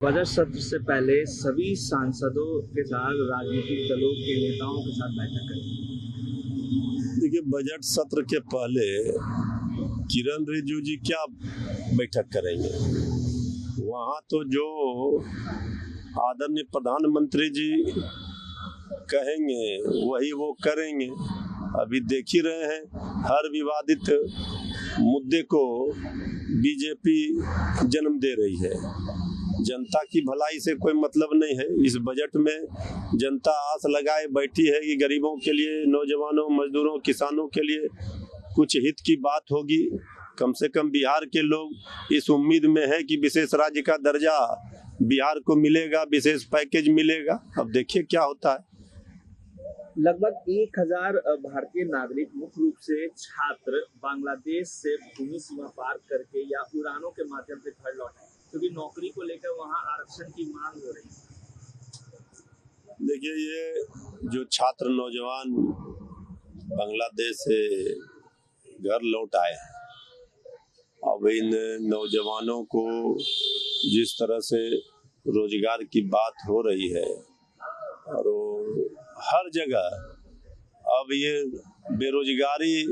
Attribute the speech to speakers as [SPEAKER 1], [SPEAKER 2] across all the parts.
[SPEAKER 1] Budget सत्र से पहले सभी सांसदों के साथ राजनीतिक दलों के नेताओं के साथ बैठक करेंगे।
[SPEAKER 2] देखिए, बजट सत्र के पहले किरण रिजिजू जी क्या बैठक करेंगे? वहाँ तो जो आदरणीय प्रधानमंत्री जी कहेंगे वही वो करेंगे। अभी देख ही रहे हैं, हर विवादित मुद्दे को बीजेपी जन्म दे रही है। जनता की भलाई से कोई मतलब नहीं है। इस बजट में जनता आस लगाए बैठी है कि गरीबों के लिए, नौजवानों, मजदूरों, किसानों के लिए कुछ हित की बात होगी। कम से कम बिहार के लोग इस उम्मीद में है कि विशेष राज्य का दर्जा बिहार को मिलेगा, विशेष पैकेज मिलेगा। अब देखिए क्या होता है।
[SPEAKER 1] लगभग 1000 भारतीय नागरिक, मुख्य रूप से छात्र, बांग्लादेश से भूमि सीमा पार करके या उड़ानों के माध्यम से घर लौटे, क्योंकि नौकरी को लेकर वहां आरक्षण की मांग हो रही है।
[SPEAKER 2] देखिए, ये जो छात्र नौजवान बांग्लादेश से घर लौट आए हैं, अब इन नौजवानों को जिस तरह से रोजगार की बात हो रही है और हर जगह अब ये बेरोजगारी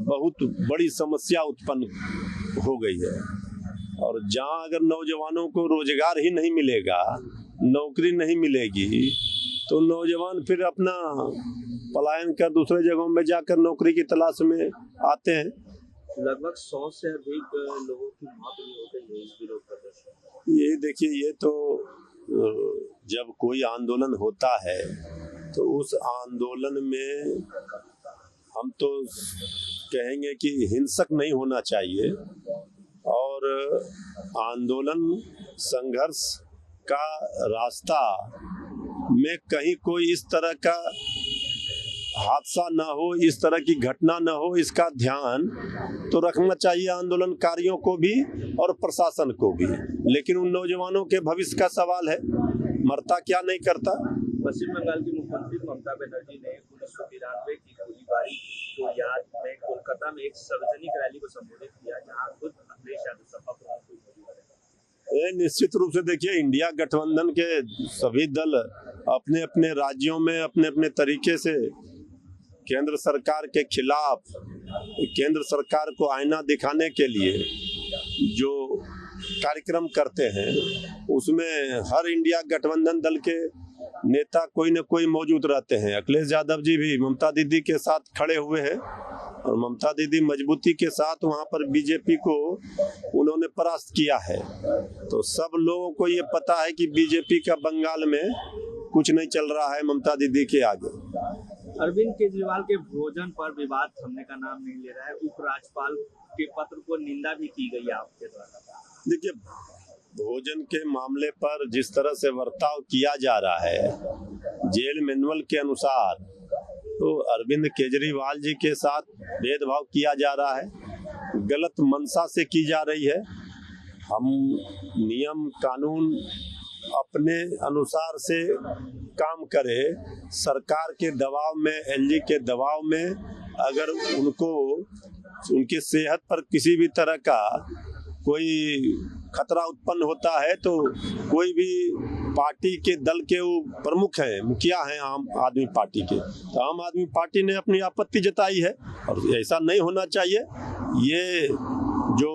[SPEAKER 2] बहुत बड़ी समस्या उत्पन्न हो गई है। और जहाँ अगर नौजवानों को रोजगार ही नहीं मिलेगा, नौकरी नहीं मिलेगी, तो नौजवान फिर अपना पलायन कर दूसरे जगहों में जाकर नौकरी की तलाश में आते हैं।
[SPEAKER 1] लगभग 100 से अधिक लोगों की मौत भी हो गई है इस विरोध प्रदर्शन।
[SPEAKER 2] ये देखिए, ये तो जब कोई आंदोलन होता है तो उस आंदोलन में हम तो कहेंगे कि हिंसक नहीं होना चाहिए, और आंदोलन संघर्ष का रास्ता में कहीं कोई इस तरह का हादसा न हो, इस तरह की घटना न हो, इसका ध्यान तो रखना चाहिए आंदोलनकारियों को भी और प्रशासन को भी। लेकिन उन नौजवानों के भविष्य का सवाल है, मरता क्या नहीं करता।
[SPEAKER 1] पश्चिम बंगाल की मुख्यमंत्री ममता बनर्जी ने 1993 की गोलीबारी को याद में कोलकाता में एक सार्वजनिक रैली को संबोधित किया, जहां खुद अखिलेश यादव सपा प्रमुख हुए।
[SPEAKER 2] निश्चित रूप से देखिए, इंडिया गठबंधन के सभी दल अपने अपने राज्यों में अपने अपने तरीके से केंद्र सरकार के खिलाफ, केंद्र सरकार को आईना दिखाने के लिए जो कार्यक्रम करते हैं, उसमें हर इंडिया गठबंधन दल के नेता कोई न कोई मौजूद रहते हैं। अखिलेश यादव जी भी ममता दीदी के साथ खड़े हुए हैं और ममता दीदी मजबूती के साथ वहां पर बीजेपी को उन्होंने परास्त किया है। तो सब लोगों को ये पता है कि बीजेपी का बंगाल में कुछ नहीं चल रहा है ममता दीदी के आगे।
[SPEAKER 1] अरविंद केजरीवाल के भोजन पर विवाद थमने का नाम नहीं ले रहा है। उपराज्यपाल के पत्र को निंदा भी की गई आपके द्वारा।
[SPEAKER 2] देखिए, भोजन के मामले पर जिस तरह से बर्ताव किया जा रहा है जेल मैनुअल के अनुसार, तो अरविंद केजरीवाल जी के साथ भेदभाव किया जा रहा है, गलत मंशा से की जा रही है। हम नियम कानून अपने अनुसार से काम करें। सरकार के दबाव में, एलजी के दबाव में अगर उनको उनकी सेहत पर किसी भी तरह का कोई खतरा उत्पन्न होता है, तो कोई भी पार्टी के दल के वो प्रमुख हैं, मुखिया हैं आम आदमी पार्टी के, तो आम आदमी पार्टी ने अपनी आपत्ति जताई है और ऐसा नहीं होना चाहिए। ये जो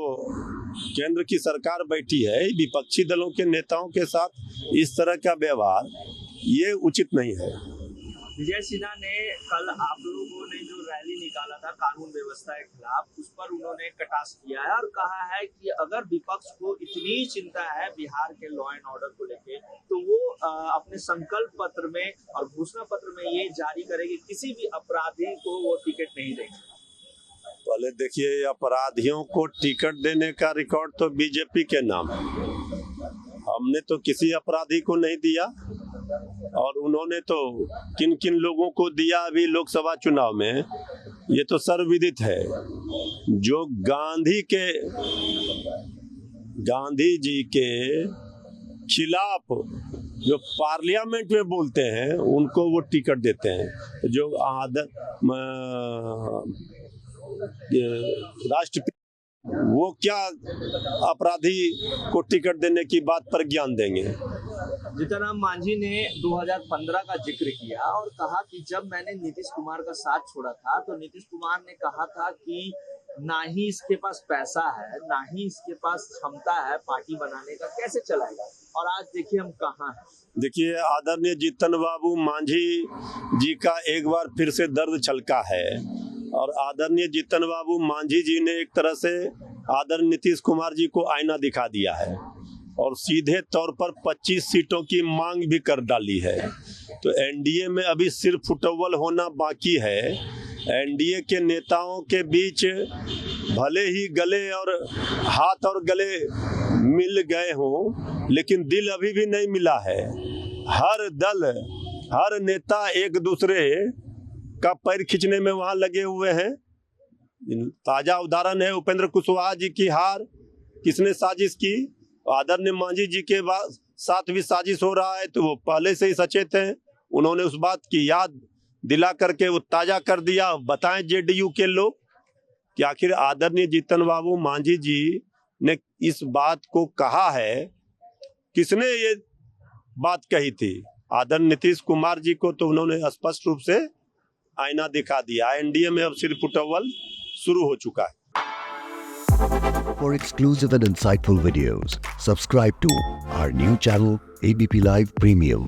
[SPEAKER 2] केंद्र की सरकार बैठी है, विपक्षी दलों के नेताओं के साथ इस तरह का व्यवहार ये उचित नहीं है।
[SPEAKER 1] विजय सिन्हा ने कल आप लोगों ने जो रैली निकाला था कानून व्यवस्था के खिलाफ, उस पर उन्होंने कटाक्ष किया है और कहा है कि अगर विपक्ष को इतनी चिंता है बिहार के लॉ एंड ऑर्डर को लेके, तो वो अपने संकल्प पत्र में और घोषणा पत्र में ये जारी करेगी किसी भी अपराधी को वो टिकट नहीं देंगे।
[SPEAKER 2] पहले देखिए, अपराधियों को टिकट देने का रिकॉर्ड तो बीजेपी के नाम है। हमने तो किसी अपराधी को नहीं दिया, और उन्होंने तो किन किन लोगों को दिया अभी लोकसभा चुनाव में, ये तो सर्वविदित है। जो गांधी जी के खिलाफ जो पार्लियामेंट में बोलते हैं, उनको वो टिकट देते हैं। जो राष्ट्रपति वो क्या अपराधी को टिकट देने की बात पर ज्ञान देंगे।
[SPEAKER 1] जीतनराम मांझी ने 2015 का जिक्र किया और कहा कि जब मैंने नीतीश कुमार का साथ छोड़ा था तो नीतीश कुमार ने कहा था कि ना ही इसके पास पैसा है, ना ही इसके पास क्षमता है पार्टी बनाने का, कैसे चलाएगा। और आज देखिए हम कहाँ हैं।
[SPEAKER 2] देखिए, आदरणीय जीतन बाबू मांझी जी का एक बार फिर से दर्द छलका है और आदरणीय जीतन बाबू मांझी जी ने एक तरह से आदरणीय नीतीश कुमार जी को आईना दिखा दिया है और सीधे तौर पर 25 सीटों की मांग भी कर डाली है। तो एनडीए में अभी सिर्फ फुटबॉल होना बाकी है। एनडीए के नेताओं के बीच भले ही गले और हाथ और गले मिल गए हों, लेकिन दिल अभी भी नहीं मिला है। हर दल, हर नेता एक दूसरे का पैर खींचने में वहां लगे हुए हैं। ताजा उदाहरण है उपेंद्र कुशवाहा जी की हार। किसने साजिश की? आदरणीय मांझी जी के साथ भी साजिश हो रहा है, तो वो पहले से ही सचेत हैं। उन्होंने उस बात की याद दिला करके वो ताजा कर दिया। बताएं जेडीयू के लोग कि आखिर आदरणीय जीतन बाबू मांझी जी ने इस बात को कहा है, किसने ये बात कही थी? आदरणीय नीतीश कुमार जी को तो उन्होंने स्पष्ट रूप से आईना दिखा दिया। एनडीए में अब सिर्फ फुटबॉल शुरू हो चुका है।
[SPEAKER 3] For exclusive and insightful videos, subscribe to our new channel ABP Live Premium.